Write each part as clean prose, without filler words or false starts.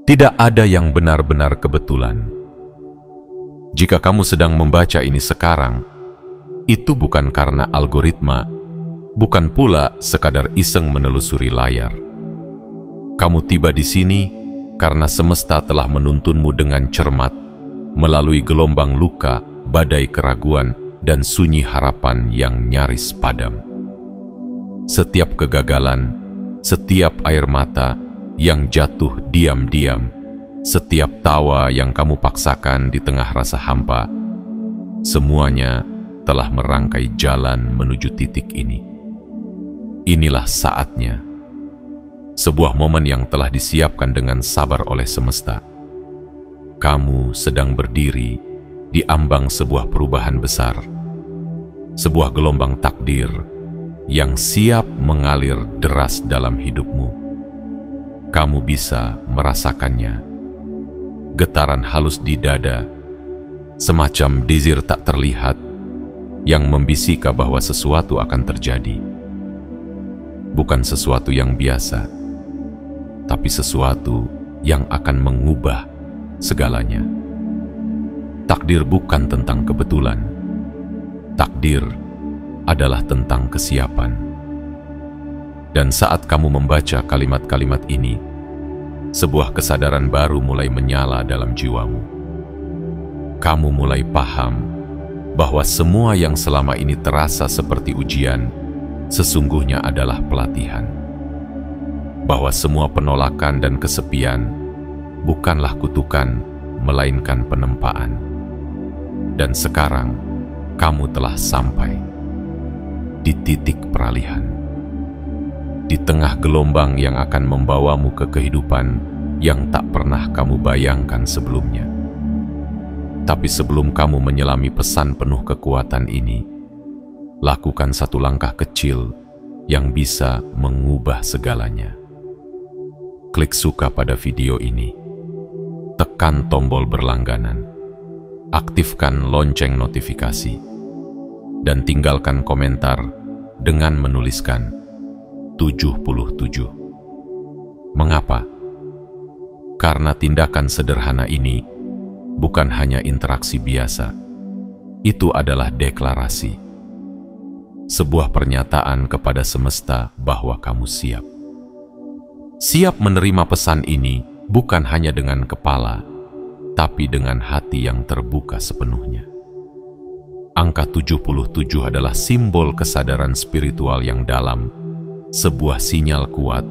Tidak ada yang benar-benar kebetulan. Jika kamu sedang membaca ini sekarang, itu bukan karena algoritma, bukan pula sekadar iseng menelusuri layar. Kamu tiba di sini karena semesta telah menuntunmu dengan cermat melalui gelombang luka, badai keraguan, dan sunyi harapan yang nyaris padam. Setiap kegagalan, setiap air mata yang jatuh diam-diam, setiap tawa yang kamu paksakan di tengah rasa hampa, semuanya telah merangkai jalan menuju titik ini. Inilah saatnya, sebuah momen yang telah disiapkan dengan sabar oleh semesta. Kamu sedang berdiri di ambang sebuah perubahan besar, sebuah gelombang takdir yang siap mengalir deras dalam hidupmu. Kamu bisa merasakannya, getaran halus di dada, semacam desir tak terlihat yang membisika bahwa sesuatu akan terjadi. Bukan sesuatu yang biasa, tapi sesuatu yang akan mengubah segalanya. Takdir bukan tentang kebetulan. Takdir adalah tentang kesiapan. Dan saat kamu membaca kalimat-kalimat ini, sebuah kesadaran baru mulai menyala dalam jiwamu. Kamu mulai paham bahwa semua yang selama ini terasa seperti ujian, sesungguhnya adalah pelatihan. Bahwa semua penolakan dan kesepian bukanlah kutukan, melainkan penempaan. Dan sekarang, kamu telah sampai di titik peralihan. Di tengah gelombang yang akan membawamu ke kehidupan yang tak pernah kamu bayangkan sebelumnya. Tapi sebelum kamu menyelami pesan penuh kekuatan ini, lakukan satu langkah kecil yang bisa mengubah segalanya. Klik suka pada video ini, tekan tombol berlangganan, aktifkan lonceng notifikasi, dan tinggalkan komentar dengan menuliskan 77. Mengapa? Karena tindakan sederhana ini bukan hanya interaksi biasa. Itu adalah deklarasi. Sebuah pernyataan kepada semesta bahwa kamu siap. Siap menerima pesan ini bukan hanya dengan kepala, tapi dengan hati yang terbuka sepenuhnya. Angka 77 adalah simbol kesadaran spiritual yang dalam, sebuah sinyal kuat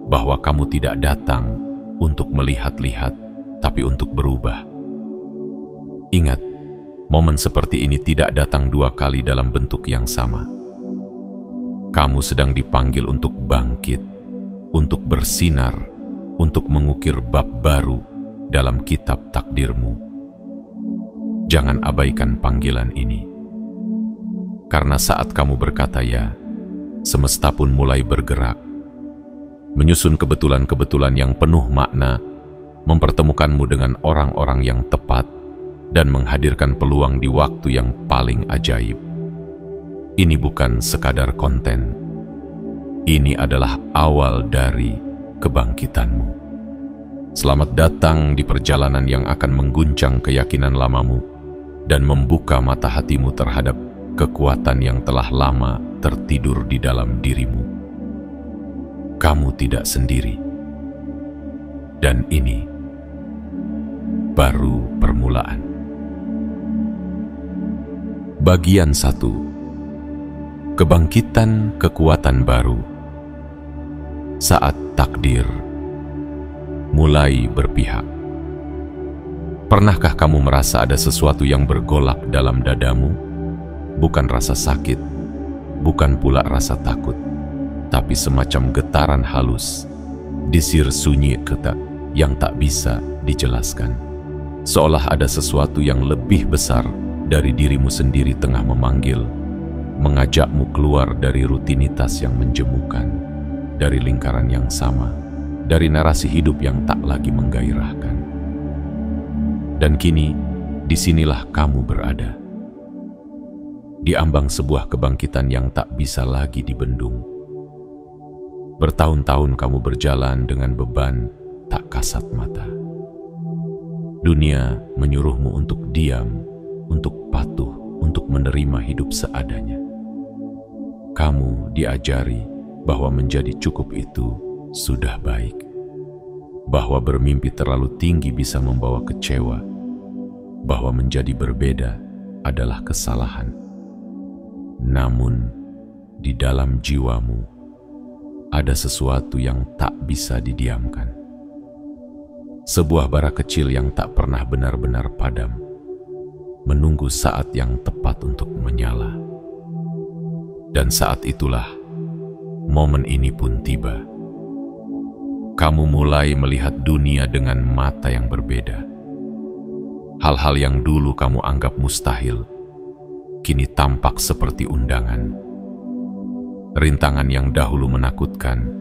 bahwa kamu tidak datang untuk melihat-lihat, tapi untuk berubah. Ingat, momen seperti ini tidak datang dua kali dalam bentuk yang sama. Kamu sedang dipanggil untuk bangkit, untuk bersinar, untuk mengukir bab baru dalam kitab takdirmu. Jangan abaikan panggilan ini. Karena saat kamu berkata ya, semesta pun mulai bergerak, menyusun kebetulan-kebetulan yang penuh makna, mempertemukanmu dengan orang-orang yang tepat, dan menghadirkan peluang di waktu yang paling ajaib. Ini bukan sekadar konten. Ini adalah awal dari kebangkitanmu. Selamat datang di perjalanan yang akan mengguncang keyakinan lamamu dan membuka mata hatimu terhadap kekuatan yang telah lama tertidur di dalam dirimu. Kamu tidak sendiri. Dan ini baru permulaan. Bagian 1. Kebangkitan kekuatan baru. Saat takdir mulai berpihak. Pernahkah kamu merasa ada sesuatu yang bergolak dalam dadamu? Bukan rasa sakit, bukan pula rasa takut, tapi semacam getaran halus, desir sunyi yang tak bisa dijelaskan. Seolah ada sesuatu yang lebih besar dari dirimu sendiri tengah memanggil, mengajakmu keluar dari rutinitas yang menjemukan, dari lingkaran yang sama, dari narasi hidup yang tak lagi menggairahkan. Dan kini, disinilah kamu berada. Di ambang sebuah kebangkitan yang tak bisa lagi dibendung. Bertahun-tahun kamu berjalan dengan beban tak kasat mata. Dunia menyuruhmu untuk diam, untuk patuh, untuk menerima hidup seadanya. Kamu diajari bahwa menjadi cukup itu sudah baik, bahwa bermimpi terlalu tinggi bisa membawa kecewa, bahwa menjadi berbeda adalah kesalahan. Namun, di dalam jiwamu ada sesuatu yang tak bisa didiamkan. Sebuah bara kecil yang tak pernah benar-benar padam, menunggu saat yang tepat untuk menyala. Dan saat itulah, momen ini pun tiba. Kamu mulai melihat dunia dengan mata yang berbeda. Hal-hal yang dulu kamu anggap mustahil, kini tampak seperti undangan. Rintangan yang dahulu menakutkan,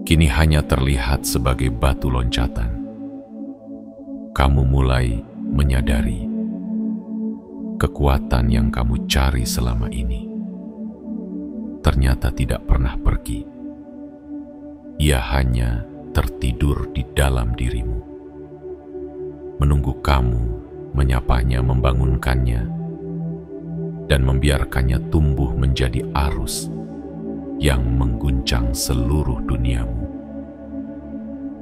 kini hanya terlihat sebagai batu loncatan. Kamu mulai menyadari kekuatan yang kamu cari selama ini ternyata tidak pernah pergi. Ia hanya tertidur di dalam dirimu, menunggu kamu menyapanya, membangunkannya, dan membiarkannya tumbuh menjadi arus yang mengguncang seluruh duniamu.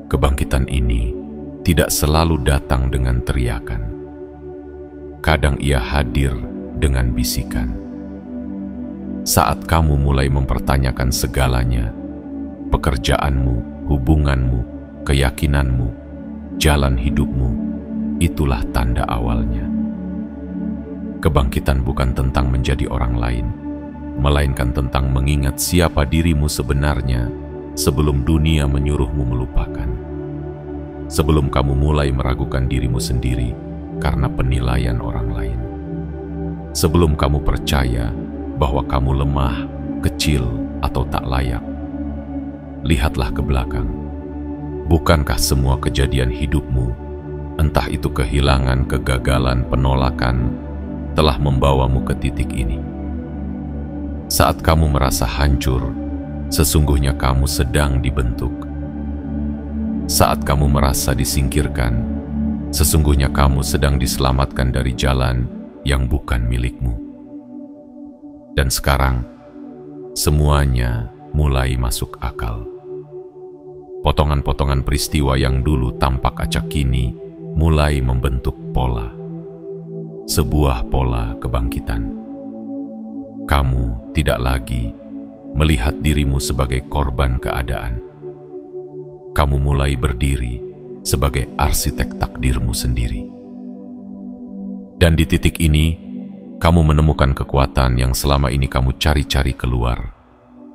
Kebangkitan ini tidak selalu datang dengan teriakan. Kadang ia hadir dengan bisikan. Saat kamu mulai mempertanyakan segalanya, pekerjaanmu, hubunganmu, keyakinanmu, jalan hidupmu, itulah tanda awalnya. Kebangkitan bukan tentang menjadi orang lain, melainkan tentang mengingat siapa dirimu sebenarnya sebelum dunia menyuruhmu melupakan. Sebelum kamu mulai meragukan dirimu sendiri karena penilaian orang lain. Sebelum kamu percaya bahwa kamu lemah, kecil, atau tak layak. Lihatlah ke belakang. Bukankah semua kejadian hidupmu, entah itu kehilangan, kegagalan, penolakan, telah membawamu ke titik ini? Saat kamu merasa hancur, sesungguhnya kamu sedang dibentuk. Saat kamu merasa disingkirkan, sesungguhnya kamu sedang diselamatkan dari jalan yang bukan milikmu. Dan sekarang, semuanya mulai masuk akal. Potongan-potongan peristiwa yang dulu tampak acak kini mulai membentuk pola. Sebuah pola kebangkitan. Kamu tidak lagi melihat dirimu sebagai korban keadaan. Kamu mulai berdiri sebagai arsitek takdirmu sendiri. Dan di titik ini, kamu menemukan kekuatan yang selama ini kamu cari-cari keluar,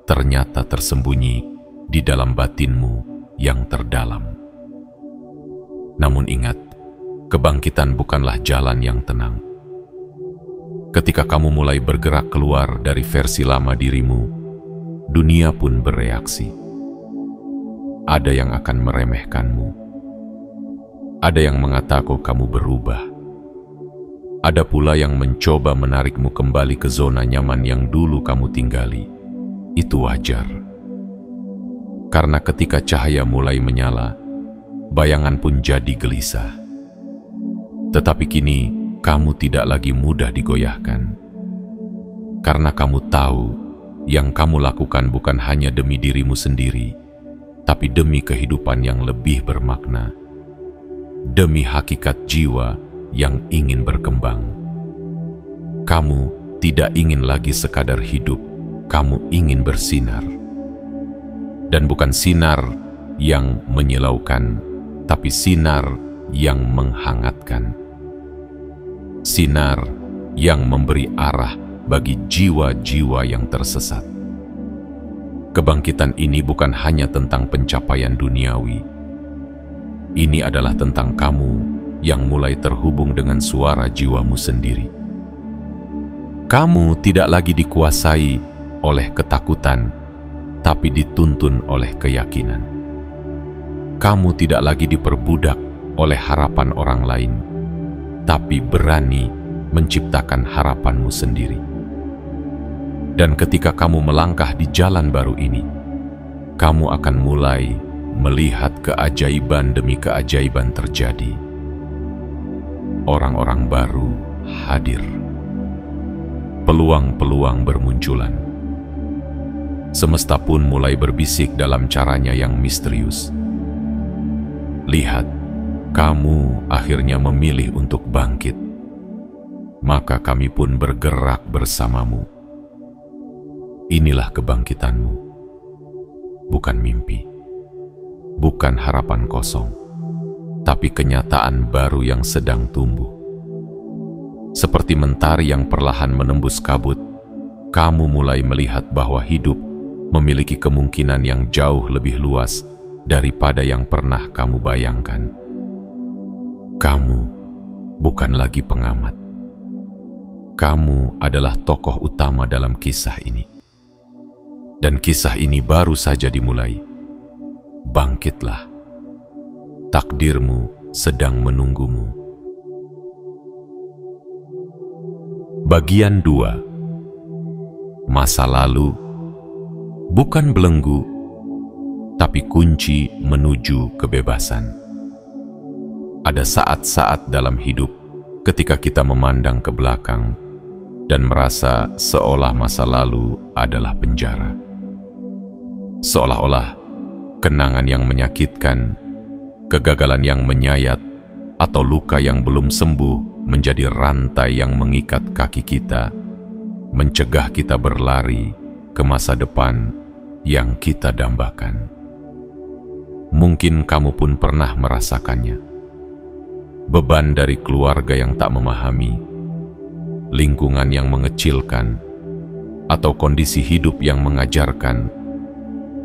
ternyata tersembunyi di dalam batinmu yang terdalam. Namun ingat, kebangkitan bukanlah jalan yang tenang. Ketika kamu mulai bergerak keluar dari versi lama dirimu, dunia pun bereaksi. Ada yang akan meremehkanmu. Ada yang mengatakan kamu berubah. Ada pula yang mencoba menarikmu kembali ke zona nyaman yang dulu kamu tinggali. Itu wajar. Karena ketika cahaya mulai menyala, bayangan pun jadi gelisah. Tetapi kini, kamu tidak lagi mudah digoyahkan. Karena kamu tahu, yang kamu lakukan bukan hanya demi dirimu sendiri, tapi demi kehidupan yang lebih bermakna, demi hakikat jiwa yang ingin berkembang. Kamu tidak ingin lagi sekadar hidup, kamu ingin bersinar. Dan bukan sinar yang menyilaukan, tapi sinar yang menghangatkan. Sinar yang memberi arah bagi jiwa-jiwa yang tersesat. Kebangkitan ini bukan hanya tentang pencapaian duniawi. Ini adalah tentang kamu yang mulai terhubung dengan suara jiwamu sendiri. Kamu tidak lagi dikuasai oleh ketakutan, tapi dituntun oleh keyakinan. Kamu tidak lagi diperbudak oleh harapan orang lain, tapi berani menciptakan harapanmu sendiri. Dan ketika kamu melangkah di jalan baru ini, kamu akan mulai melihat keajaiban demi keajaiban terjadi. Orang-orang baru hadir. Peluang-peluang bermunculan. Semesta pun mulai berbisik dalam caranya yang misterius. Lihat, kamu akhirnya memilih untuk bangkit. Maka kami pun bergerak bersamamu. Inilah kebangkitanmu. Bukan mimpi. Bukan harapan kosong. Tapi kenyataan baru yang sedang tumbuh. Seperti mentari yang perlahan menembus kabut, kamu mulai melihat bahwa hidup memiliki kemungkinan yang jauh lebih luas daripada yang pernah kamu bayangkan. Kamu bukan lagi pengamat. Kamu adalah tokoh utama dalam kisah ini. Dan kisah ini baru saja dimulai. Bangkitlah. Takdirmu sedang menunggumu. Bagian 2. Masa lalu bukan belenggu, tapi kunci menuju kebebasan. Ada saat-saat dalam hidup ketika kita memandang ke belakang dan merasa seolah masa lalu adalah penjara. Seolah-olah kenangan yang menyakitkan, kegagalan yang menyayat, atau luka yang belum sembuh menjadi rantai yang mengikat kaki kita, mencegah kita berlari ke masa depan yang kita dambakan. Mungkin kamu pun pernah merasakannya. Beban dari keluarga yang tak memahami, lingkungan yang mengecilkan, atau kondisi hidup yang mengajarkan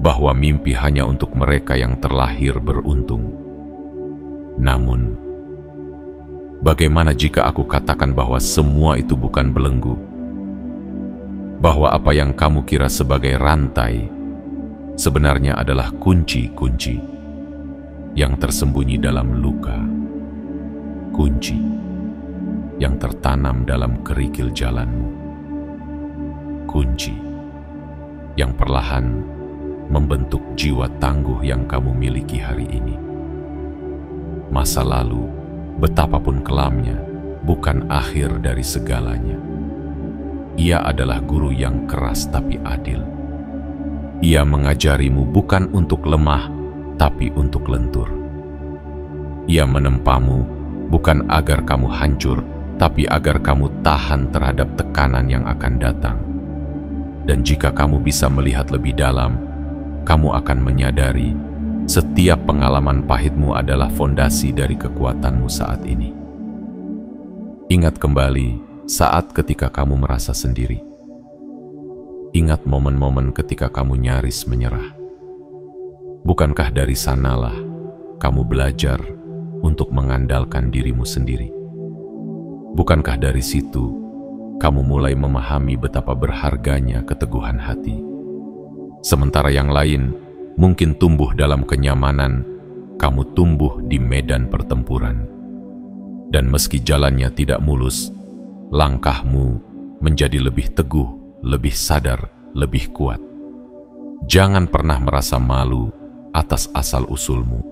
bahwa mimpi hanya untuk mereka yang terlahir beruntung. Namun, bagaimana jika aku katakan bahwa semua itu bukan belenggu? Bahwa apa yang kamu kira sebagai rantai sebenarnya adalah kunci-kunci yang tersembunyi dalam luka. Kunci yang tertanam dalam kerikil jalanmu. Kunci yang perlahan membentuk jiwa tangguh yang kamu miliki hari ini. Masa lalu, betapapun kelamnya, bukan akhir dari segalanya. Ia adalah guru yang keras tapi adil. Ia mengajarimu bukan untuk lemah, tapi untuk lentur. Ia menempamu bukan agar kamu hancur, tapi agar kamu tahan terhadap tekanan yang akan datang. Dan jika kamu bisa melihat lebih dalam, kamu akan menyadari setiap pengalaman pahitmu adalah fondasi dari kekuatanmu saat ini. Ingat kembali saat ketika kamu merasa sendiri. Ingat momen-momen ketika kamu nyaris menyerah. Bukankah dari sanalah kamu belajar untuk mengandalkan dirimu sendiri? Bukankah dari situ kamu mulai memahami betapa berharganya keteguhan hati? Sementara yang lain mungkin tumbuh dalam kenyamanan, kamu tumbuh di medan pertempuran. Dan meski jalannya tidak mulus, langkahmu menjadi lebih teguh, lebih sadar, lebih kuat. Jangan pernah merasa malu atas asal-usulmu.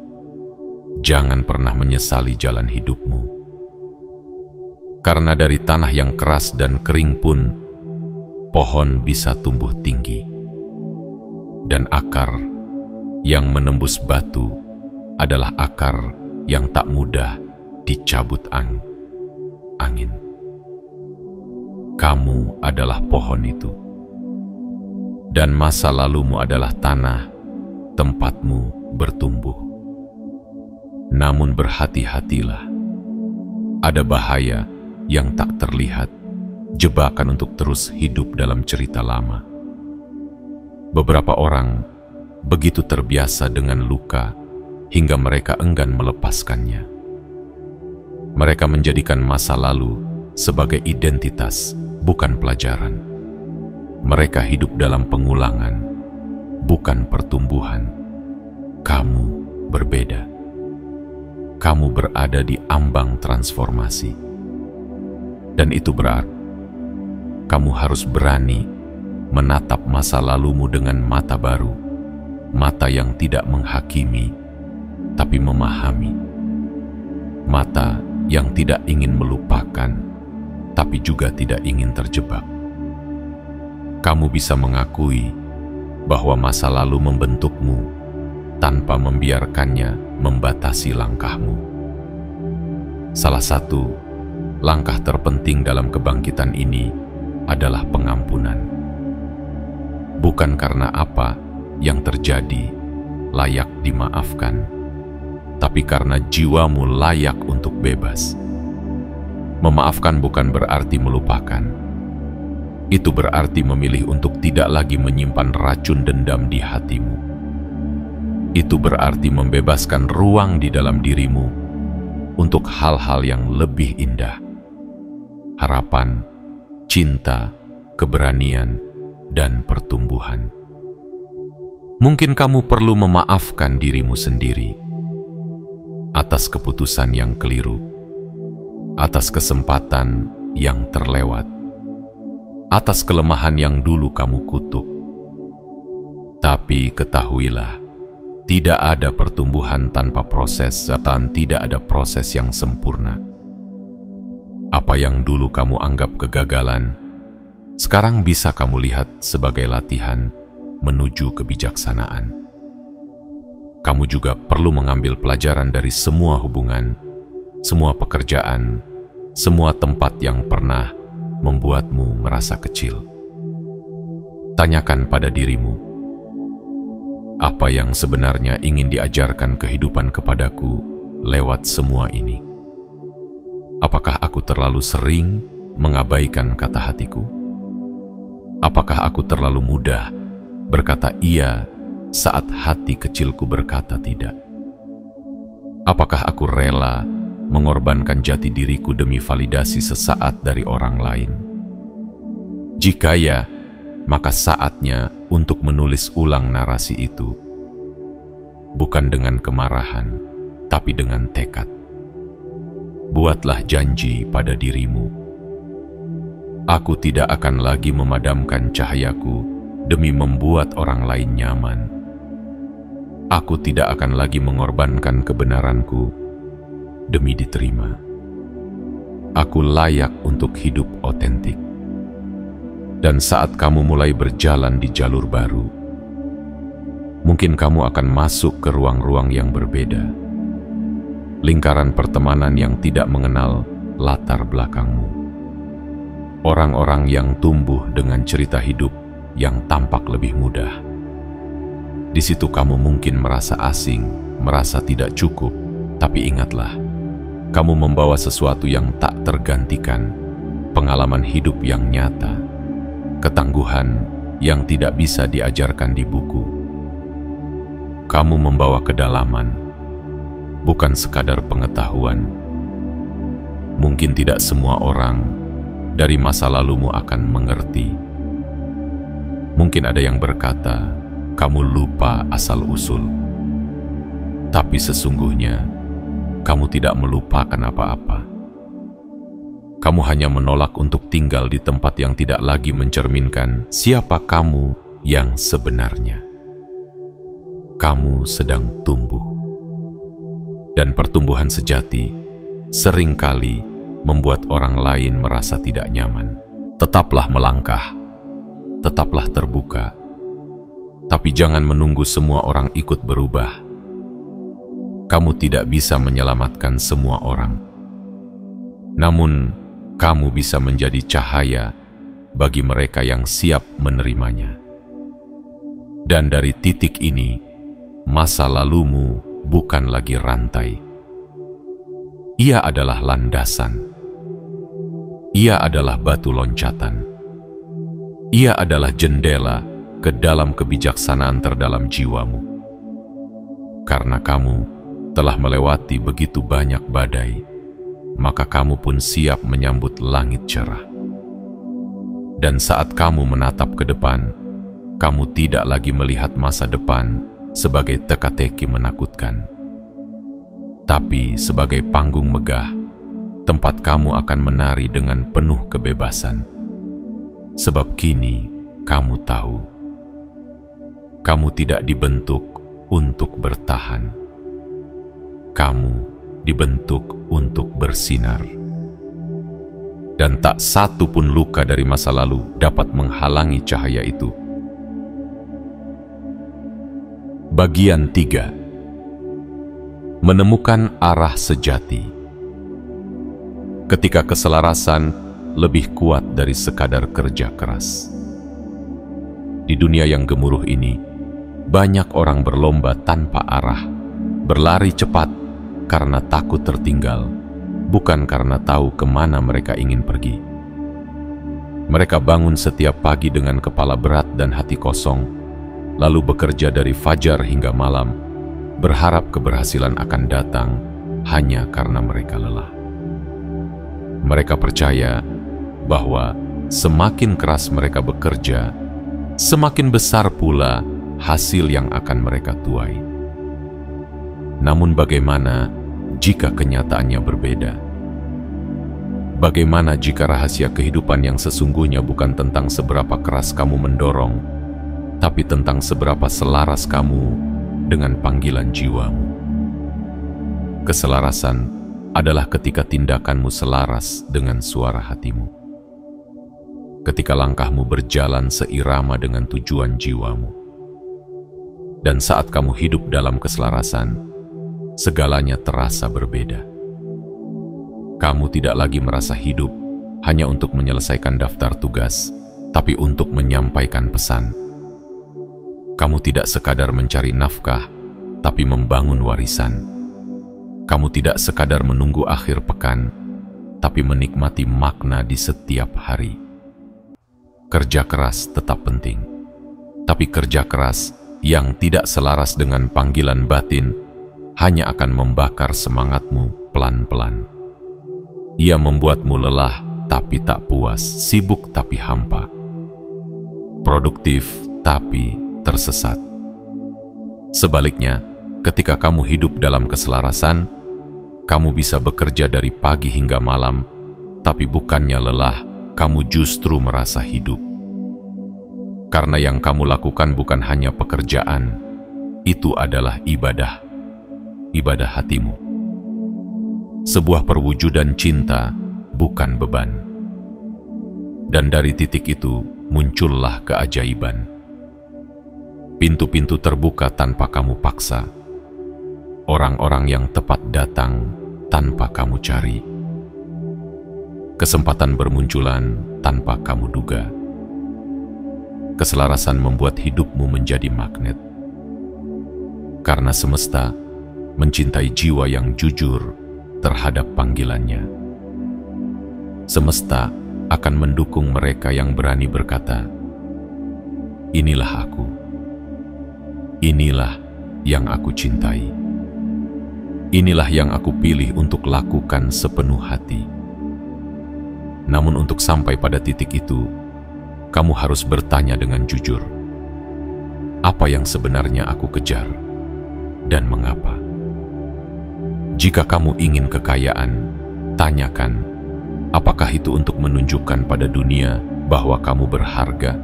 Jangan pernah menyesali jalan hidupmu. Karena dari tanah yang keras dan kering pun, pohon bisa tumbuh tinggi. Dan akar yang menembus batu adalah akar yang tak mudah dicabut angin. Kamu adalah pohon itu. Dan masa lalumu adalah tanah tempatmu bertumbuh. Namun berhati-hatilah. Ada bahaya yang tak terlihat, jebakan untuk terus hidup dalam cerita lama. Beberapa orang begitu terbiasa dengan luka hingga mereka enggan melepaskannya. Mereka menjadikan masa lalu sebagai identitas, bukan pelajaran. Mereka hidup dalam pengulangan, bukan pertumbuhan. Kamu berbeda. Kamu berada di ambang transformasi. Dan itu berarti kamu harus berani menatap masa lalumu dengan mata baru, mata yang tidak menghakimi, tapi memahami. Mata yang tidak ingin melupakan, tapi juga tidak ingin terjebak. Kamu bisa mengakui bahwa masa lalu membentukmu tanpa membiarkannya membatasi langkahmu. Salah satu langkah terpenting dalam kebangkitan ini adalah pengampunan. Bukan karena apa yang terjadi layak dimaafkan, tapi karena jiwamu layak untuk bebas. Memaafkan bukan berarti melupakan. Itu berarti memilih untuk tidak lagi menyimpan racun dendam di hatimu. Itu berarti membebaskan ruang di dalam dirimu untuk hal-hal yang lebih indah. Harapan, cinta, keberanian, dan pertumbuhan. Mungkin kamu perlu memaafkan dirimu sendiri atas keputusan yang keliru, atas kesempatan yang terlewat, atas kelemahan yang dulu kamu kutuk. Tapi ketahuilah, tidak ada pertumbuhan tanpa proses, dan tidak ada proses yang sempurna. Apa yang dulu kamu anggap kegagalan, sekarang bisa kamu lihat sebagai latihan menuju kebijaksanaan. Kamu juga perlu mengambil pelajaran dari semua hubungan, semua pekerjaan, semua tempat yang pernah membuatmu merasa kecil. Tanyakan pada dirimu, apa yang sebenarnya ingin diajarkan kehidupan kepadaku lewat semua ini? Apakah aku terlalu sering mengabaikan kata hatiku? Apakah aku terlalu mudah berkata iya saat hati kecilku berkata tidak? Apakah aku rela mengorbankan jati diriku demi validasi sesaat dari orang lain? Jika ya, maka saatnya untuk menulis ulang narasi itu. Bukan dengan kemarahan, tapi dengan tekad. Buatlah janji pada dirimu. Aku tidak akan lagi memadamkan cahayaku demi membuat orang lain nyaman. Aku tidak akan lagi mengorbankan kebenaranku demi diterima. Aku layak untuk hidup otentik. Dan saat kamu mulai berjalan di jalur baru, mungkin kamu akan masuk ke ruang-ruang yang berbeda. Lingkaran pertemanan yang tidak mengenal latar belakangmu. Orang-orang yang tumbuh dengan cerita hidup yang tampak lebih mudah. Di situ kamu mungkin merasa asing, merasa tidak cukup, tapi ingatlah, kamu membawa sesuatu yang tak tergantikan, pengalaman hidup yang nyata, ketangguhan yang tidak bisa diajarkan di buku. Kamu membawa kedalaman, bukan sekadar pengetahuan. Mungkin tidak semua orang dari masa lalumu akan mengerti. Mungkin ada yang berkata, kamu lupa asal-usul. Tapi sesungguhnya, kamu tidak melupakan apa-apa. Kamu hanya menolak untuk tinggal di tempat yang tidak lagi mencerminkan siapa kamu yang sebenarnya. Kamu sedang tumbuh. Dan pertumbuhan sejati seringkali membuat orang lain merasa tidak nyaman. Tetaplah melangkah, tetaplah terbuka, tapi jangan menunggu semua orang ikut berubah. Kamu tidak bisa menyelamatkan semua orang, namun kamu bisa menjadi cahaya bagi mereka yang siap menerimanya. Dan dari titik ini, masa lalumu bukan lagi rantai. Ia adalah landasan. Ia adalah batu loncatan. Ia adalah jendela ke dalam kebijaksanaan terdalam jiwamu. Karena kamu telah melewati begitu banyak badai, maka kamu pun siap menyambut langit cerah. Dan saat kamu menatap ke depan, kamu tidak lagi melihat masa depan sebagai teka-teki menakutkan, tapi sebagai panggung megah, tempat kamu akan menari dengan penuh kebebasan. Sebab kini kamu tahu, kamu tidak dibentuk untuk bertahan. Kamu dibentuk untuk bersinar. Dan tak satu pun luka dari masa lalu dapat menghalangi cahaya itu. Bagian 3. Menemukan arah sejati. Ketika keselarasan lebih kuat dari sekadar kerja keras. Di dunia yang gemuruh ini, banyak orang berlomba tanpa arah, berlari cepat karena takut tertinggal, bukan karena tahu kemana mereka ingin pergi. Mereka bangun setiap pagi dengan kepala berat dan hati kosong, lalu bekerja dari fajar hingga malam, berharap keberhasilan akan datang hanya karena mereka lelah. Mereka percaya bahwa semakin keras mereka bekerja, semakin besar pula hasil yang akan mereka tuai. Namun bagaimana jika kenyataannya berbeda? Bagaimana jika rahasia kehidupan yang sesungguhnya bukan tentang seberapa keras kamu mendorong, tapi tentang seberapa selaras kamu dengan panggilan jiwamu? Keselarasan adalah ketika tindakanmu selaras dengan suara hatimu. Ketika langkahmu berjalan seirama dengan tujuan jiwamu. Dan saat kamu hidup dalam keselarasan, segalanya terasa berbeda. Kamu tidak lagi merasa hidup hanya untuk menyelesaikan daftar tugas, tapi untuk menyampaikan pesan. Kamu tidak sekadar mencari nafkah, tapi membangun warisan. Kamu tidak sekadar menunggu akhir pekan, tapi menikmati makna di setiap hari. Kerja keras tetap penting, tapi kerja keras yang tidak selaras dengan panggilan batin hanya akan membakar semangatmu pelan-pelan. Ia membuatmu lelah tapi tak puas, sibuk tapi hampa, produktif tapi tersesat. Sebaliknya, ketika kamu hidup dalam keselarasan, kamu bisa bekerja dari pagi hingga malam, tapi bukannya lelah, kamu justru merasa hidup. Karena yang kamu lakukan bukan hanya pekerjaan, itu adalah ibadah, ibadah hatimu. Sebuah perwujudan cinta, bukan beban. Dan dari titik itu muncullah keajaiban. Pintu-pintu terbuka tanpa kamu paksa. Orang-orang yang tepat datang tanpa kamu cari. Kesempatan bermunculan tanpa kamu duga. Keselarasan membuat hidupmu menjadi magnet. Karena semesta mencintai jiwa yang jujur terhadap panggilannya. Semesta akan mendukung mereka yang berani berkata, "Inilah aku. Inilah yang aku cintai. Inilah yang aku pilih untuk lakukan sepenuh hati." Namun untuk sampai pada titik itu, kamu harus bertanya dengan jujur, apa yang sebenarnya aku kejar dan mengapa? Jika kamu ingin kekayaan, tanyakan, apakah itu untuk menunjukkan pada dunia bahwa kamu berharga,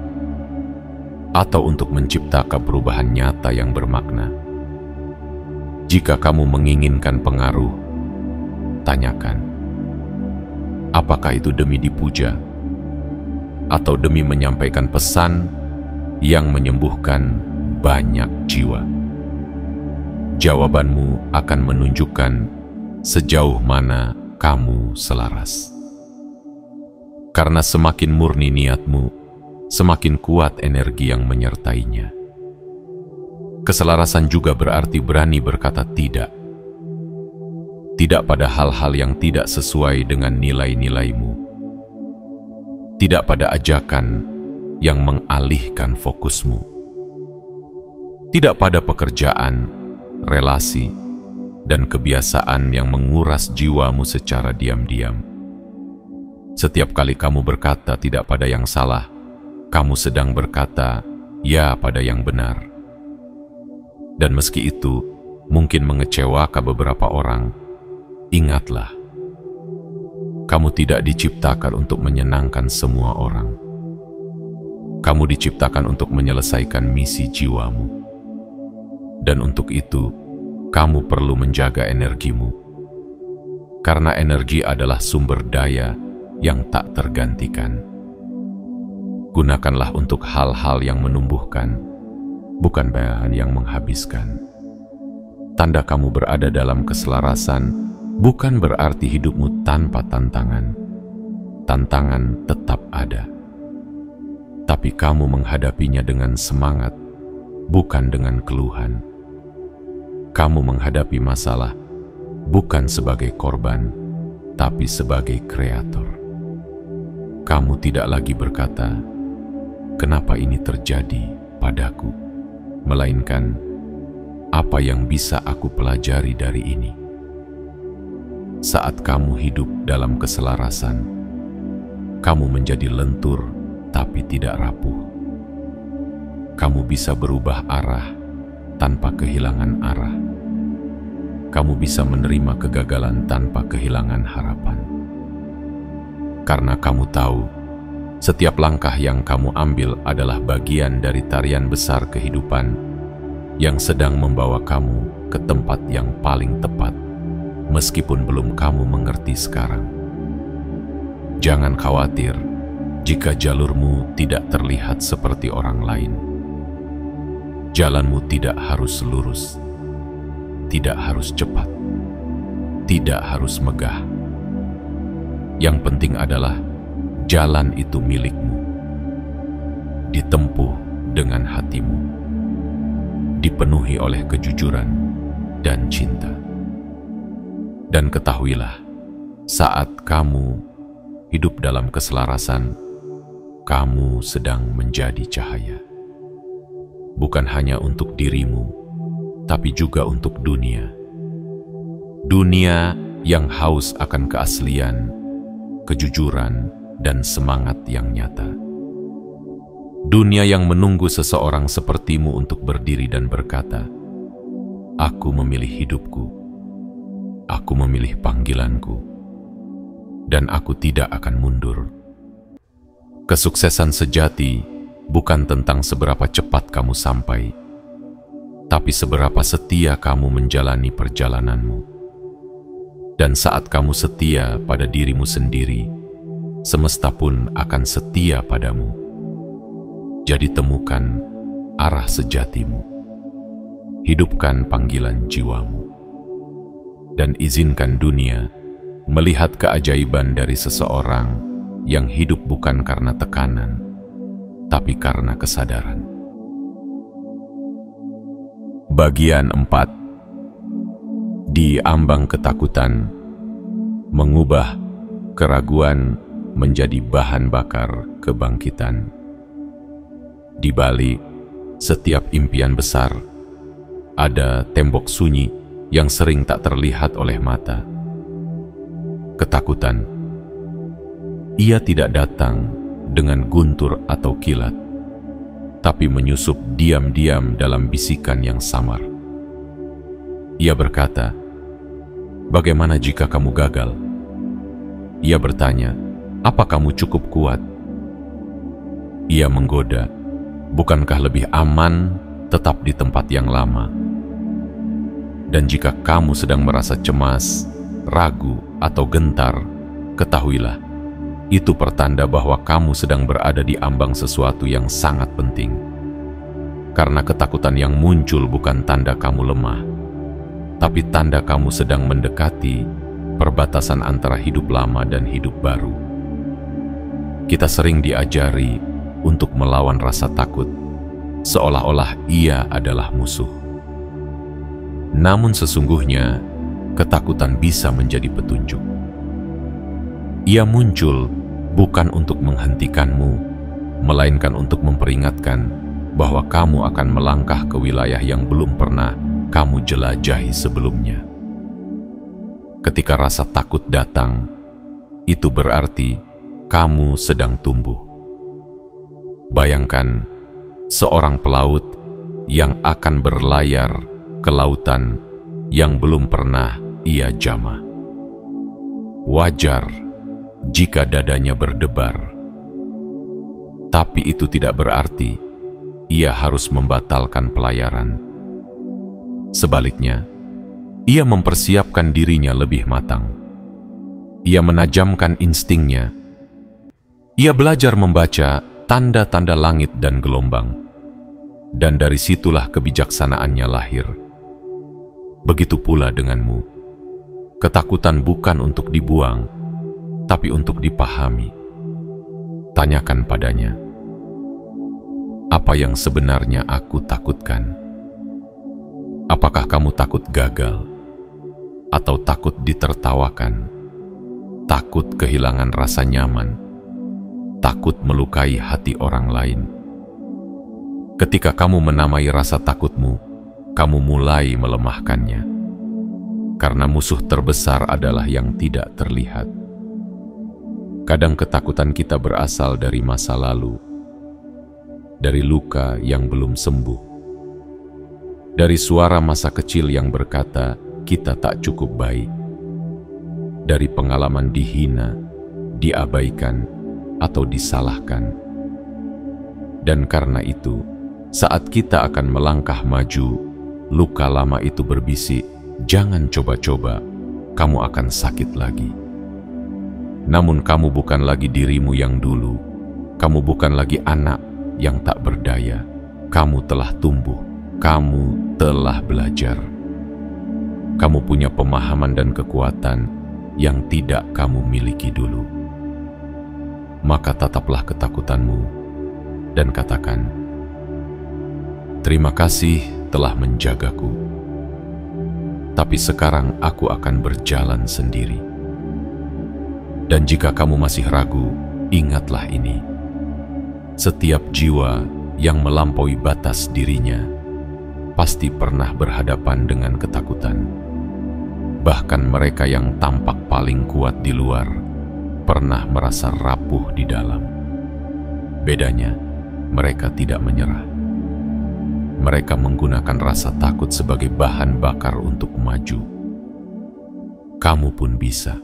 atau untuk menciptakan perubahan nyata yang bermakna? Jika kamu menginginkan pengaruh, tanyakan, apakah itu demi dipuja, atau demi menyampaikan pesan yang menyembuhkan banyak jiwa? Jawabanmu akan menunjukkan sejauh mana kamu selaras. Karena semakin murni niatmu, semakin kuat energi yang menyertainya. Keselarasan juga berarti berani berkata tidak. Tidak pada hal-hal yang tidak sesuai dengan nilai-nilaimu. Tidak pada ajakan yang mengalihkan fokusmu. Tidak pada pekerjaan, relasi, dan kebiasaan yang menguras jiwamu secara diam-diam. Setiap kali kamu berkata tidak pada yang salah, kamu sedang berkata ya pada yang benar. Dan meski itu mungkin mengecewakan beberapa orang, ingatlah, kamu tidak diciptakan untuk menyenangkan semua orang. Kamu diciptakan untuk menyelesaikan misi jiwamu. Dan untuk itu, kamu perlu menjaga energimu. Karena energi adalah sumber daya yang tak tergantikan. Gunakanlah untuk hal-hal yang menumbuhkan, bukan bahan yang menghabiskan. Tanda kamu berada dalam keselarasan bukan berarti hidupmu tanpa tantangan. Tantangan tetap ada. Tapi kamu menghadapinya dengan semangat, bukan dengan keluhan. Kamu menghadapi masalah bukan sebagai korban, tapi sebagai kreator. Kamu tidak lagi berkata, "Kenapa ini terjadi padaku?" Melainkan, "Apa yang bisa aku pelajari dari ini?" Saat kamu hidup dalam keselarasan, kamu menjadi lentur tapi tidak rapuh. Kamu bisa berubah arah tanpa kehilangan arah. Kamu bisa menerima kegagalan tanpa kehilangan harapan. Karena kamu tahu, setiap langkah yang kamu ambil adalah bagian dari tarian besar kehidupan yang sedang membawa kamu ke tempat yang paling tepat, meskipun belum kamu mengerti sekarang. Jangan khawatir jika jalurmu tidak terlihat seperti orang lain. Jalanmu tidak harus lurus, tidak harus cepat, tidak harus megah. Yang penting adalah jalan itu milikmu, ditempuh dengan hatimu, dipenuhi oleh kejujuran dan cinta. Dan ketahuilah, saat kamu hidup dalam keselarasan, kamu sedang menjadi cahaya. Bukan hanya untuk dirimu, tapi juga untuk dunia. Dunia yang haus akan keaslian, kejujuran, dan semangat yang nyata. Dunia yang menunggu seseorang sepertimu untuk berdiri dan berkata, "Aku memilih hidupku, aku memilih panggilanku, dan aku tidak akan mundur." Kesuksesan sejati bukan tentang seberapa cepat kamu sampai, tapi seberapa setia kamu menjalani perjalananmu. Dan saat kamu setia pada dirimu sendiri, semesta pun akan setia padamu. Jadi temukan arah sejatimu, hidupkan panggilan jiwamu, dan izinkan dunia melihat keajaiban dari seseorang yang hidup bukan karena tekanan, tapi karena kesadaran. Bagian 4. Di ambang ketakutan, mengubah keraguan menjadi bahan bakar kebangkitan. Di balik setiap impian besar, ada tembok sunyi yang sering tak terlihat oleh mata. Ketakutan. Ia tidak datang dengan guntur atau kilat, tapi menyusup diam-diam dalam bisikan yang samar. Ia berkata, "Bagaimana jika kamu gagal?" Ia bertanya, "Apa kamu cukup kuat?" Ia menggoda, "Bukankah lebih aman tetap di tempat yang lama?" Dan jika kamu sedang merasa cemas, ragu, atau gentar, ketahuilah, itu pertanda bahwa kamu sedang berada di ambang sesuatu yang sangat penting. Karena ketakutan yang muncul bukan tanda kamu lemah, tapi tanda kamu sedang mendekati perbatasan antara hidup lama dan hidup baru. Kita sering diajari untuk melawan rasa takut, seolah-olah ia adalah musuh. Namun sesungguhnya, ketakutan bisa menjadi petunjuk. Ia muncul bukan untuk menghentikanmu, melainkan untuk memperingatkan bahwa kamu akan melangkah ke wilayah yang belum pernah kamu jelajahi sebelumnya. Ketika rasa takut datang, itu berarti kamu sedang tumbuh. Bayangkan seorang pelaut yang akan berlayar ke lautan yang belum pernah ia jamah. Wajar jika dadanya berdebar, tapi itu tidak berarti ia harus membatalkan pelayaran. Sebaliknya, ia mempersiapkan dirinya lebih matang. Ia menajamkan instingnya. Ia belajar membaca tanda-tanda langit dan gelombang. Dan dari situlah kebijaksanaannya lahir. Begitu pula denganmu. Ketakutan bukan untuk dibuang, tapi untuk dipahami. Tanyakan padanya, apa yang sebenarnya aku takutkan? Apakah kamu takut gagal? Atau takut ditertawakan? Takut kehilangan rasa nyaman? Takut melukai hati orang lain? Ketika kamu menamai rasa takutmu, kamu mulai melemahkannya. Karena musuh terbesar adalah yang tidak terlihat. Kadang ketakutan kita berasal dari masa lalu, dari luka yang belum sembuh, dari suara masa kecil yang berkata kita tak cukup baik, dari pengalaman dihina, diabaikan, atau disalahkan. Dan karena itu, saat kita akan melangkah maju, luka lama itu berbisik, jangan coba-coba, kamu akan sakit lagi. Namun kamu bukan lagi dirimu yang dulu. Kamu bukan lagi anak yang tak berdaya. Kamu telah tumbuh. Kamu telah belajar. Kamu punya pemahaman dan kekuatan yang tidak kamu miliki dulu. Maka tataplah ketakutanmu dan katakan, terima kasih telah menjagaku. Tapi sekarang aku akan berjalan sendiri. Dan jika kamu masih ragu, ingatlah ini. Setiap jiwa yang melampaui batas dirinya pasti pernah berhadapan dengan ketakutan. Bahkan mereka yang tampak paling kuat di luar pernah merasa rapuh di dalam. Bedanya, mereka tidak menyerah. Mereka menggunakan rasa takut sebagai bahan bakar untuk maju. Kamu pun bisa.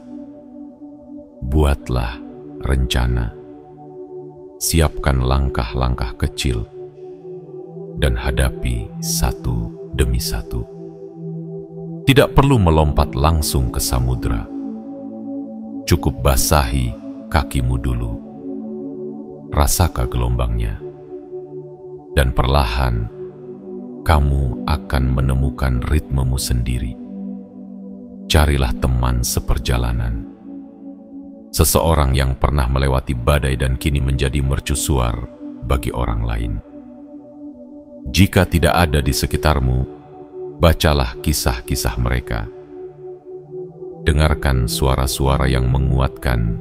Buatlah rencana, siapkan langkah-langkah kecil, dan hadapi satu demi satu. Tidak perlu melompat langsung ke samudra. Cukup basahi kakimu dulu. Rasakan gelombangnya. Dan perlahan, kamu akan menemukan ritmemu sendiri. Carilah teman seperjalanan. Seseorang yang pernah melewati badai dan kini menjadi mercusuar bagi orang lain. Jika tidak ada di sekitarmu, bacalah kisah-kisah mereka. Dengarkan suara-suara yang menguatkan,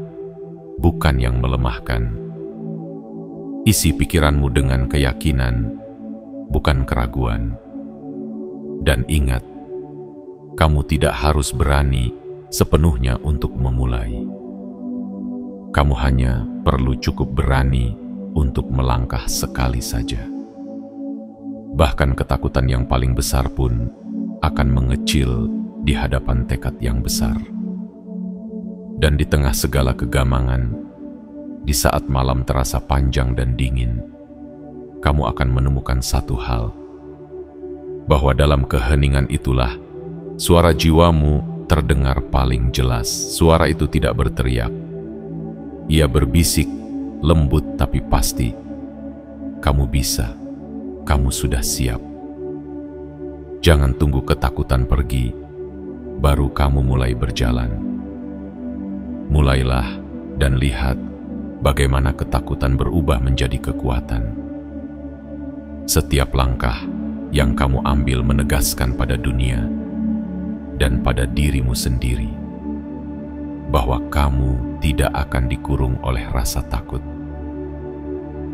bukan yang melemahkan. Isi pikiranmu dengan keyakinan, bukan keraguan. Dan ingat, kamu tidak harus berani sepenuhnya untuk memulai. Kamu hanya perlu cukup berani untuk melangkah sekali saja. Bahkan ketakutan yang paling besar pun akan mengecil di hadapan tekad yang besar. Dan di tengah segala kegamangan, di saat malam terasa panjang dan dingin, kamu akan menemukan satu hal, bahwa dalam keheningan itulah suara jiwamu terdengar paling jelas. Suara itu tidak berteriak. Ia berbisik, lembut tapi pasti. Kamu bisa, kamu sudah siap. Jangan tunggu ketakutan pergi, baru kamu mulai berjalan. Mulailah dan lihat bagaimana ketakutan berubah menjadi kekuatan. Setiap langkah yang kamu ambil menegaskan pada dunia dan pada dirimu sendiri bahwa kamu tidak akan dikurung oleh rasa takut.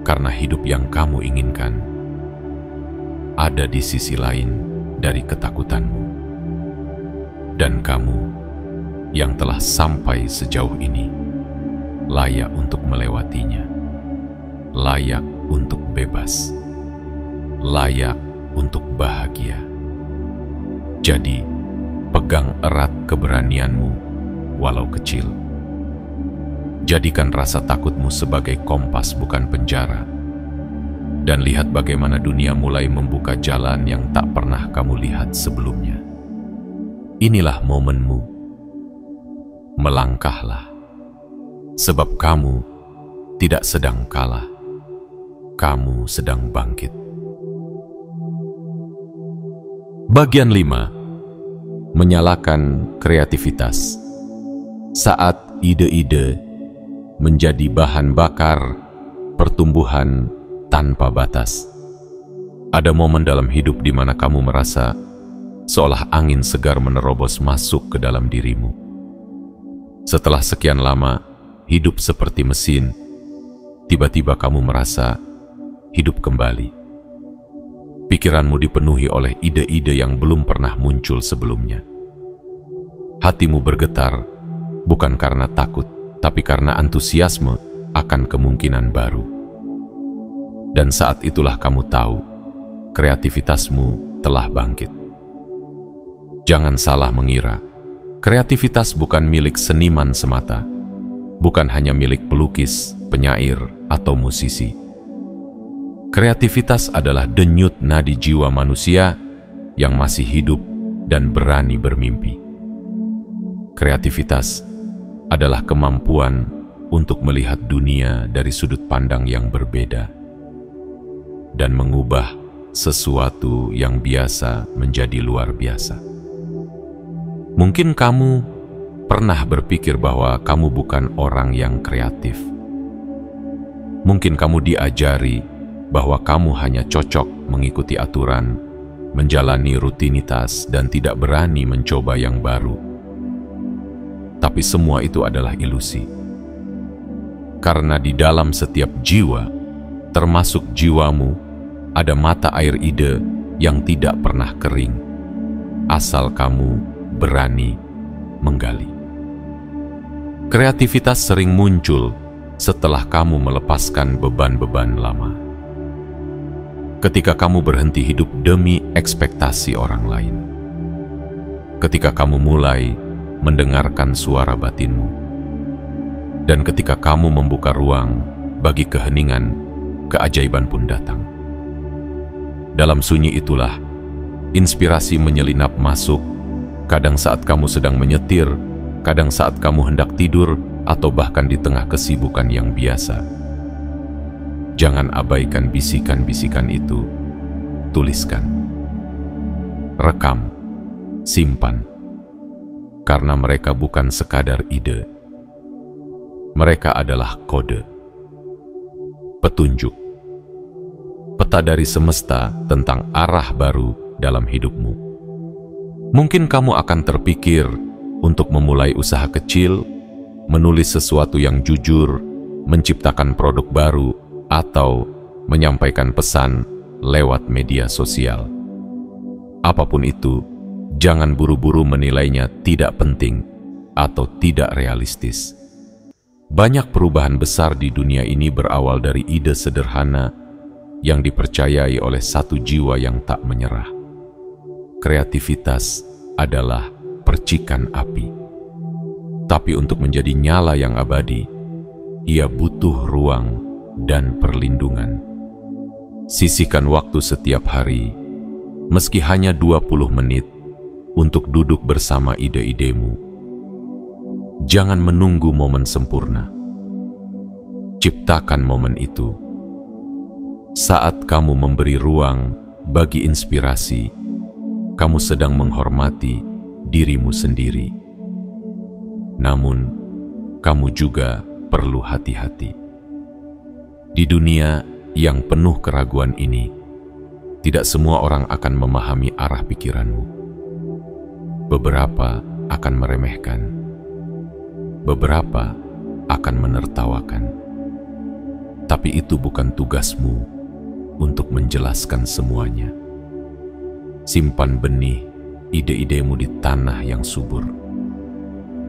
Karena hidup yang kamu inginkan ada di sisi lain dari ketakutanmu. Dan kamu yang telah sampai sejauh ini layak untuk melewatinya, layak untuk bebas, layak untuk bahagia. Jadi, pegang erat keberanianmu walau kecil. Jadikan rasa takutmu sebagai kompas bukan penjara. dan lihat bagaimana dunia mulai membuka jalan yang tak pernah kamu lihat sebelumnya. Inilah momenmu. Melangkahlah, sebab kamu tidak sedang kalah. Kamu sedang bangkit. Bagian 5. Menyalakan kreativitas. Saat ide-ide menjadi bahan bakar pertumbuhan tanpa batas. Ada momen dalam hidup di mana kamu merasa seolah angin segar menerobos masuk ke dalam dirimu. Setelah sekian lama hidup seperti mesin, tiba-tiba kamu merasa hidup kembali. Pikiranmu dipenuhi oleh ide-ide yang belum pernah muncul sebelumnya. Hatimu bergetar, bukan karena takut, tapi karena antusiasme akan kemungkinan baru. Dan saat itulah kamu tahu, kreativitasmu telah bangkit. Jangan salah mengira, kreativitas bukan milik seniman semata, bukan hanya milik pelukis, penyair, atau musisi. Kreativitas adalah denyut nadi jiwa manusia yang masih hidup dan berani bermimpi. Kreativitas adalah kemampuan untuk melihat dunia dari sudut pandang yang berbeda dan mengubah sesuatu yang biasa menjadi luar biasa. Mungkin kamu pernah berpikir bahwa kamu bukan orang yang kreatif. Mungkin kamu diajari bahwa kamu hanya cocok mengikuti aturan, menjalani rutinitas, dan tidak berani mencoba yang baru. Tapi semua itu adalah ilusi. Karena di dalam setiap jiwa, termasuk jiwamu, ada mata air ide yang tidak pernah kering, asal kamu berani menggali. Kreativitas sering muncul setelah kamu melepaskan beban-beban lama. Ketika kamu berhenti hidup demi ekspektasi orang lain. Ketika kamu mulai mendengarkan suara batinmu. Dan ketika kamu membuka ruang bagi keheningan, keajaiban pun datang. Dalam sunyi itulah, inspirasi menyelinap masuk, kadang saat kamu sedang menyetir, kadang saat kamu hendak tidur, atau bahkan di tengah kesibukan yang biasa. Jangan abaikan bisikan-bisikan itu. Tuliskan. Rekam. Simpan. Karena mereka bukan sekadar ide. Mereka adalah kode. Petunjuk. Peta dari semesta tentang arah baru dalam hidupmu. Mungkin kamu akan terpikir untuk memulai usaha kecil, menulis sesuatu yang jujur, menciptakan produk baru, atau menyampaikan pesan lewat media sosial. Apapun itu, jangan buru-buru menilainya tidak penting atau tidak realistis. Banyak perubahan besar di dunia ini berawal dari ide sederhana yang dipercayai oleh satu jiwa yang tak menyerah. Kreativitas adalah percikan api. Tapi untuk menjadi nyala yang abadi, ia butuh ruang dan perlindungan. Sisihkan waktu setiap hari, meski hanya 20 menit, untuk duduk bersama ide-idemu. Jangan menunggu momen sempurna. Ciptakan momen itu. Saat kamu memberi ruang bagi inspirasi, kamu sedang menghormati dirimu sendiri. Namun, kamu juga perlu hati-hati. Di dunia yang penuh keraguan ini, tidak semua orang akan memahami arah pikiranmu. Beberapa akan meremehkan. Beberapa akan menertawakan. Tapi itu bukan tugasmu untuk menjelaskan semuanya. Simpan benih ide-idemu di tanah yang subur.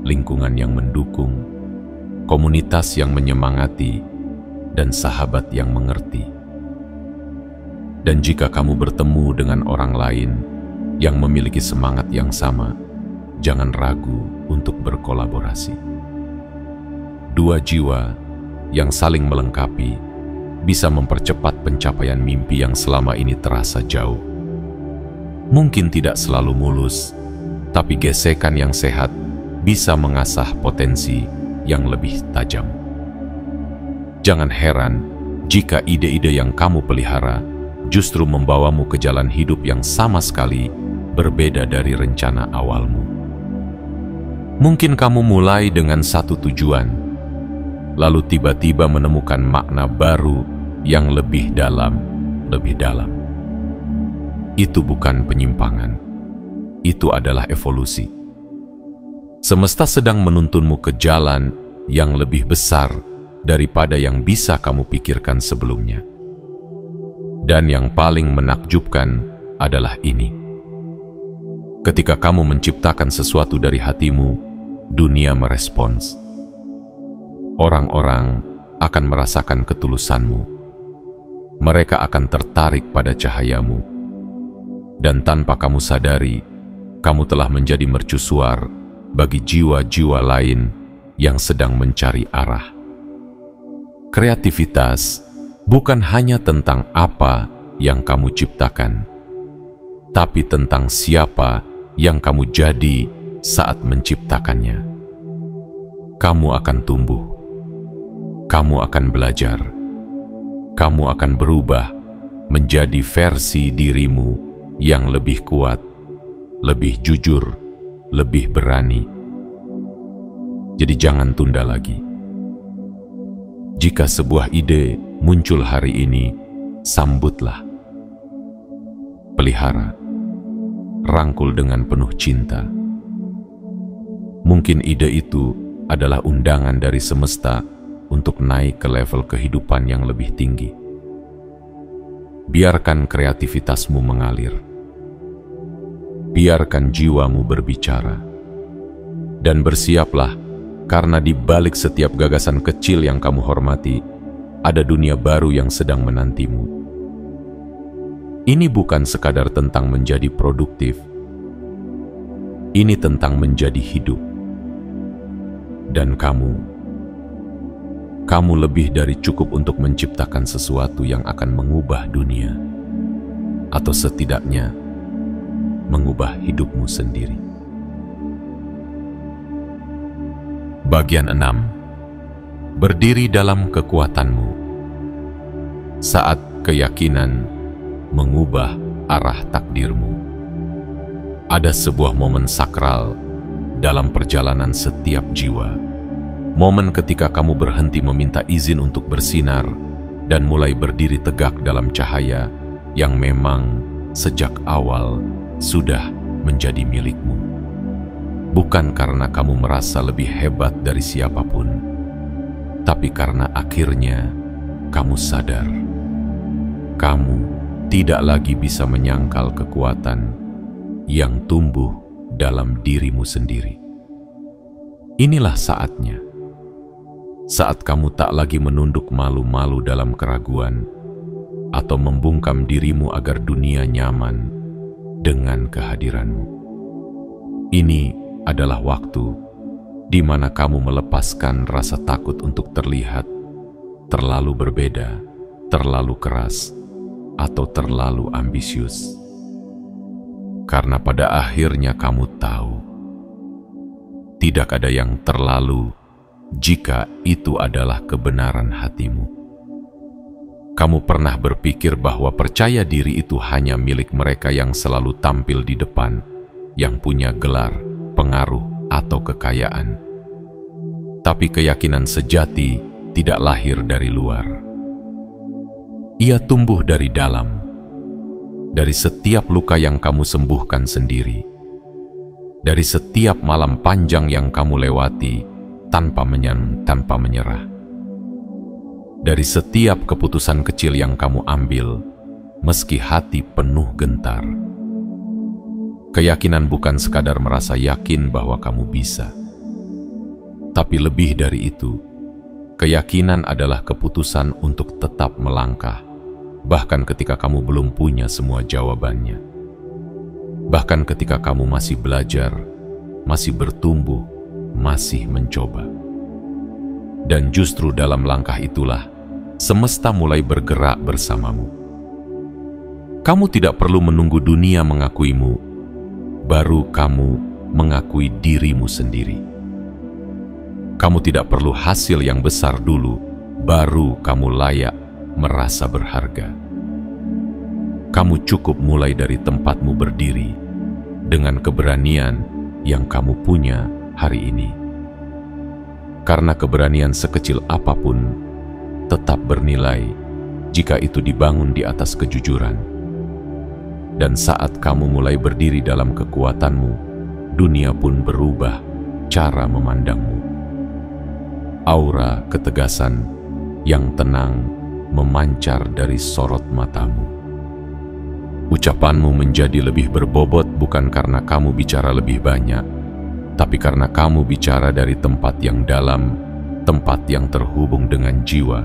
Lingkungan yang mendukung, komunitas yang menyemangati, dan sahabat yang mengerti. Dan jika kamu bertemu dengan orang lain yang memiliki semangat yang sama, jangan ragu untuk berkolaborasi. Dua jiwa yang saling melengkapi bisa mempercepat pencapaian mimpi yang selama ini terasa jauh. Mungkin tidak selalu mulus, tapi gesekan yang sehat bisa mengasah potensi yang lebih tajam. Jangan heran jika ide-ide yang kamu pelihara justru membawamu ke jalan hidup yang sama sekali berbeda dari rencana awalmu. Mungkin kamu mulai dengan satu tujuan, lalu tiba-tiba menemukan makna baru yang lebih dalam. Itu bukan penyimpangan, itu adalah evolusi. Semesta sedang menuntunmu ke jalan yang lebih besar daripada yang bisa kamu pikirkan sebelumnya. Dan yang paling menakjubkan adalah ini. Ketika kamu menciptakan sesuatu dari hatimu, dunia merespons. Orang-orang akan merasakan ketulusanmu. Mereka akan tertarik pada cahayamu. Dan tanpa kamu sadari, kamu telah menjadi mercusuar bagi jiwa-jiwa lain yang sedang mencari arah. Kreativitas bukan hanya tentang apa yang kamu ciptakan, tapi tentang siapa yang kamu jadi saat menciptakannya. Kamu akan tumbuh, kamu akan belajar, kamu akan berubah menjadi versi dirimu yang lebih kuat, lebih jujur, lebih berani. Jadi jangan tunda lagi. Jika sebuah ide muncul hari ini, sambutlah. Pelihara, rangkul dengan penuh cinta. Mungkin ide itu adalah undangan dari semesta untuk naik ke level kehidupan yang lebih tinggi. Biarkan kreativitasmu mengalir. Biarkan jiwamu berbicara. Dan bersiaplah, karena di balik setiap gagasan kecil yang kamu hormati, ada dunia baru yang sedang menantimu. Ini bukan sekadar tentang menjadi produktif. Ini tentang menjadi hidup. Dan kamu lebih dari cukup untuk menciptakan sesuatu yang akan mengubah dunia. Atau setidaknya, mengubah hidupmu sendiri. Bagian 6. Berdiri dalam kekuatanmu. Saat keyakinan mengubah arah takdirmu. Ada sebuah momen sakral dalam perjalanan setiap jiwa. Momen ketika kamu berhenti meminta izin untuk bersinar dan mulai berdiri tegak dalam cahaya yang memang sejak awal sudah menjadi milikmu. Bukan karena kamu merasa lebih hebat dari siapapun, tapi karena akhirnya kamu sadar, kamu tidak lagi bisa menyangkal kekuatan yang tumbuh dalam dirimu sendiri. Inilah saatnya, saat kamu tak lagi menunduk malu-malu dalam keraguan, atau membungkam dirimu agar dunia nyaman dengan kehadiranmu. Ini adalah waktu di mana kamu melepaskan rasa takut untuk terlihat terlalu berbeda, terlalu keras, atau terlalu ambisius. Karena pada akhirnya kamu tahu, tidak ada yang terlalu jika itu adalah kebenaran hatimu. Kamu pernah berpikir bahwa percaya diri itu hanya milik mereka yang selalu tampil di depan, yang punya gelar, pengaruh, atau kekayaan. Tapi keyakinan sejati tidak lahir dari luar. Ia tumbuh dari dalam, dari setiap luka yang kamu sembuhkan sendiri, dari setiap malam panjang yang kamu lewati tanpa menyerah, dari setiap keputusan kecil yang kamu ambil meski hati penuh gentar. Keyakinan bukan sekadar merasa yakin bahwa kamu bisa, tapi lebih dari itu, keyakinan adalah keputusan untuk tetap melangkah, bahkan ketika kamu belum punya semua jawabannya. Bahkan ketika kamu masih belajar, masih bertumbuh, masih mencoba. Dan justru dalam langkah itulah semesta mulai bergerak bersamamu. Kamu tidak perlu menunggu dunia mengakuimu, baru kamu mengakui dirimu sendiri. Kamu tidak perlu hasil yang besar dulu, baru kamu layak merasa berharga. Kamu cukup mulai dari tempatmu berdiri dengan keberanian yang kamu punya hari ini. Karena keberanian sekecil apapun tetap bernilai jika itu dibangun di atas kejujuran. Dan saat kamu mulai berdiri dalam kekuatanmu, dunia pun berubah cara memandangmu. Aura ketegasan yang tenang memancar dari sorot matamu. Ucapanmu menjadi lebih berbobot bukan karena kamu bicara lebih banyak, tapi karena kamu bicara dari tempat yang dalam, tempat yang terhubung dengan jiwa.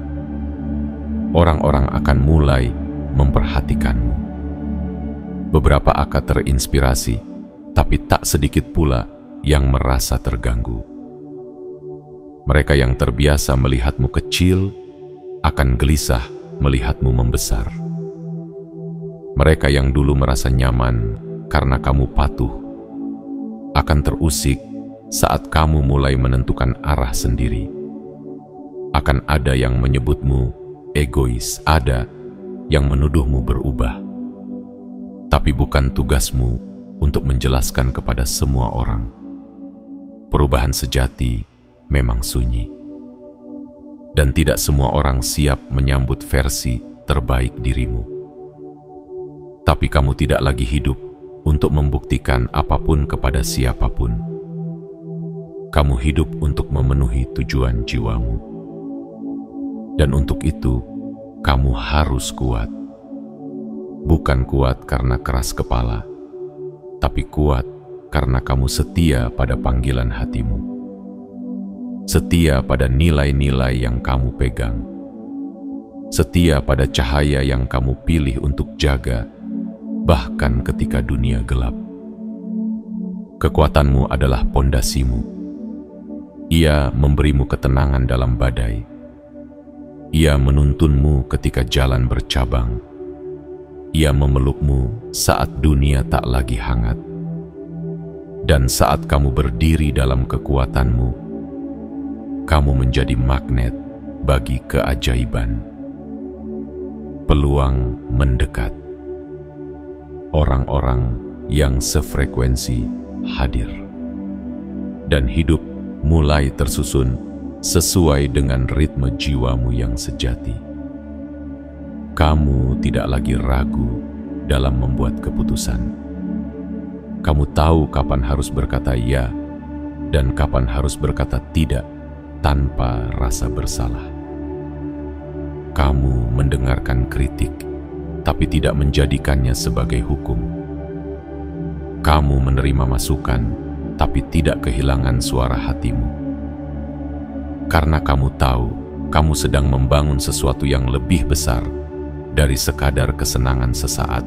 Orang-orang akan mulai memperhatikanmu. Beberapa akan terinspirasi, tapi tak sedikit pula yang merasa terganggu. Mereka yang terbiasa melihatmu kecil akan gelisah melihatmu membesar. Mereka yang dulu merasa nyaman karena kamu patuh akan terusik saat kamu mulai menentukan arah sendiri. Akan ada yang menyebutmu egois, ada yang menuduhmu berubah. Tapi bukan tugasmu untuk menjelaskan kepada semua orang. Perubahan sejati memang sunyi. Dan tidak semua orang siap menyambut versi terbaik dirimu. Tapi kamu tidak lagi hidup untuk membuktikan apapun kepada siapapun. Kamu hidup untuk memenuhi tujuan jiwamu. Dan untuk itu, kamu harus kuat. Bukan kuat karena keras kepala, tapi kuat karena kamu setia pada panggilan hatimu. Setia pada nilai-nilai yang kamu pegang. Setia pada cahaya yang kamu pilih untuk jaga, bahkan ketika dunia gelap. Kekuatanmu adalah pondasimu. Ia memberimu ketenangan dalam badai. Ia menuntunmu ketika jalan bercabang. Ia memelukmu saat dunia tak lagi hangat. Dan saat kamu berdiri dalam kekuatanmu, kamu menjadi magnet bagi keajaiban. Peluang mendekat. Orang-orang yang sefrekuensi hadir. Dan hidup mulai tersusun sesuai dengan ritme jiwamu yang sejati. Kamu tidak lagi ragu dalam membuat keputusan. Kamu tahu kapan harus berkata ya dan kapan harus berkata tidak tanpa rasa bersalah. Kamu mendengarkan kritik, tapi tidak menjadikannya sebagai hukum. Kamu menerima masukan, tapi tidak kehilangan suara hatimu. Karena kamu tahu, kamu sedang membangun sesuatu yang lebih besar dari sekadar kesenangan sesaat.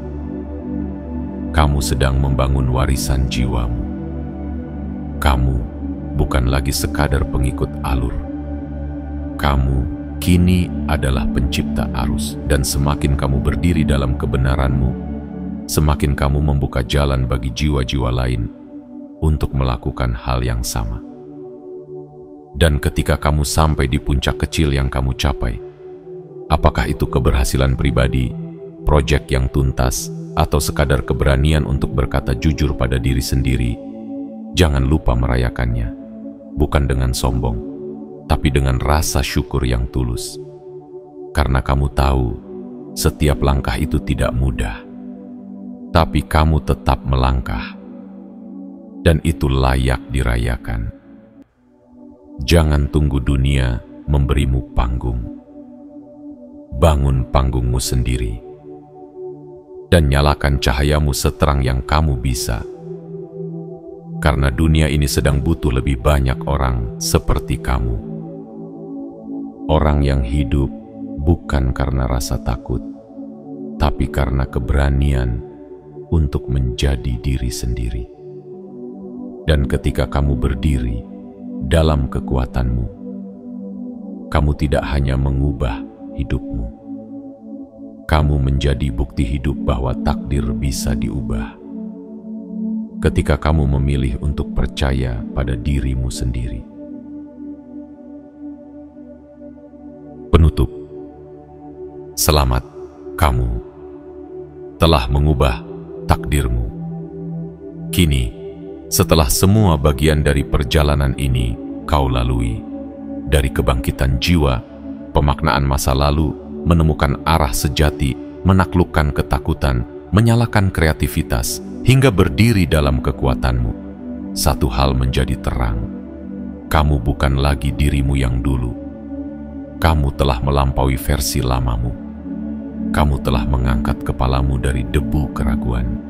Kamu sedang membangun warisan jiwamu. Kamu bukan lagi sekadar pengikut alur. Kamu kini adalah pencipta arus, dan semakin kamu berdiri dalam kebenaranmu, semakin kamu membuka jalan bagi jiwa-jiwa lain untuk melakukan hal yang sama. Dan ketika kamu sampai di puncak kecil yang kamu capai, apakah itu keberhasilan pribadi, proyek yang tuntas, atau sekadar keberanian untuk berkata jujur pada diri sendiri, jangan lupa merayakannya, bukan dengan sombong, tapi dengan rasa syukur yang tulus. Karena kamu tahu, setiap langkah itu tidak mudah, tapi kamu tetap melangkah, dan itu layak dirayakan. Jangan tunggu dunia memberimu panggung. Bangun panggungmu sendiri, dan nyalakan cahayamu seterang yang kamu bisa. Karena dunia ini sedang butuh lebih banyak orang seperti kamu. Orang yang hidup bukan karena rasa takut, tapi karena keberanian untuk menjadi diri sendiri. Dan ketika kamu berdiri dalam kekuatanmu, kamu tidak hanya mengubah hidupmu. Kamu menjadi bukti hidup bahwa takdir bisa diubah. Ketika kamu memilih untuk percaya pada dirimu sendiri. Penutup. Selamat, kamu telah mengubah takdirmu. Kini, setelah semua bagian dari perjalanan ini kau lalui, dari kebangkitan jiwa, pemaknaan masa lalu, menemukan arah sejati, menaklukkan ketakutan, menyalakan kreativitas, hingga berdiri dalam kekuatanmu, satu hal menjadi terang. Kamu bukan lagi dirimu yang dulu. Kamu telah melampaui versi lamamu. Kamu telah mengangkat kepalamu dari debu keraguan.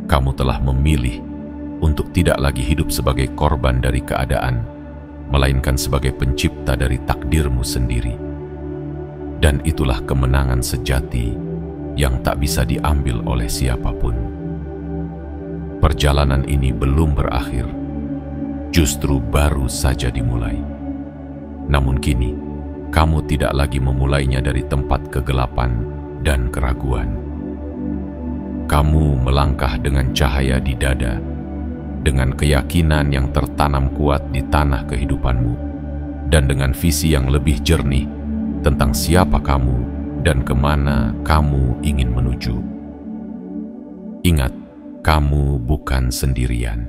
Kamu telah memilih untuk tidak lagi hidup sebagai korban dari keadaan, melainkan sebagai pencipta dari takdirmu sendiri. Dan itulah kemenangan sejati yang tak bisa diambil oleh siapapun. Perjalanan ini belum berakhir, justru baru saja dimulai. Namun kini, kamu tidak lagi memulainya dari tempat kegelapan dan keraguan. Kamu melangkah dengan cahaya di dada, dengan keyakinan yang tertanam kuat di tanah kehidupanmu, dan dengan visi yang lebih jernih tentang siapa kamu dan kemana kamu ingin menuju. Ingat, kamu bukan sendirian.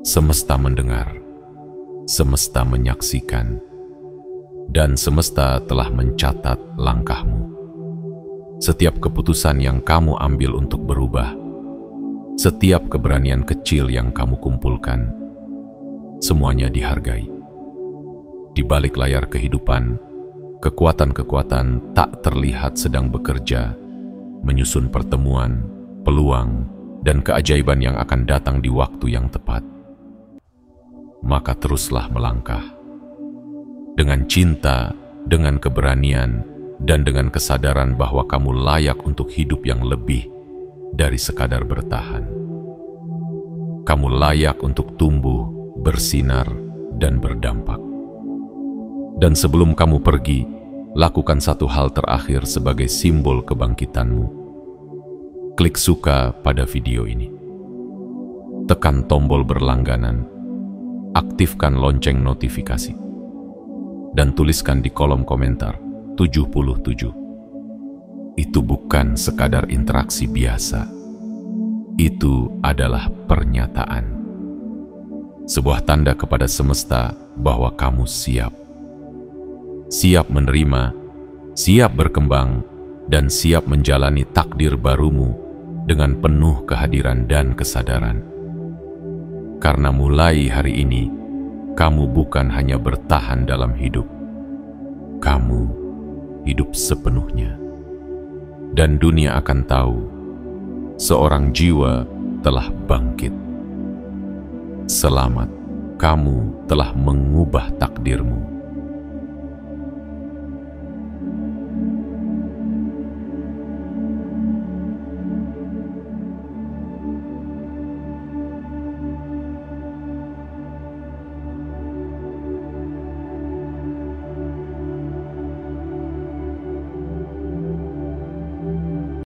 Semesta mendengar, semesta menyaksikan, dan semesta telah mencatat langkahmu. Setiap keputusan yang kamu ambil untuk berubah, setiap keberanian kecil yang kamu kumpulkan, semuanya dihargai. Di balik layar kehidupan, kekuatan-kekuatan tak terlihat sedang bekerja, menyusun pertemuan, peluang, dan keajaiban yang akan datang di waktu yang tepat. Maka teruslah melangkah. Dengan cinta, dengan keberanian, dan dengan kesadaran bahwa kamu layak untuk hidup yang lebih dari sekadar bertahan. Kamu layak untuk tumbuh, bersinar, dan berdampak. Dan sebelum kamu pergi, lakukan satu hal terakhir sebagai simbol kebangkitanmu. Klik suka pada video ini. Tekan tombol berlangganan. Aktifkan lonceng notifikasi. Dan tuliskan di kolom komentar 77. Itu bukan sekadar interaksi biasa. Itu adalah pernyataan. Sebuah tanda kepada semesta bahwa kamu siap. Siap menerima, siap berkembang, dan siap menjalani takdir barumu dengan penuh kehadiran dan kesadaran. Karena mulai hari ini, kamu bukan hanya bertahan dalam hidup. Kamu hidup sepenuhnya. Dan dunia akan tahu, seorang jiwa telah bangkit. Selamat, kamu telah mengubah takdirmu.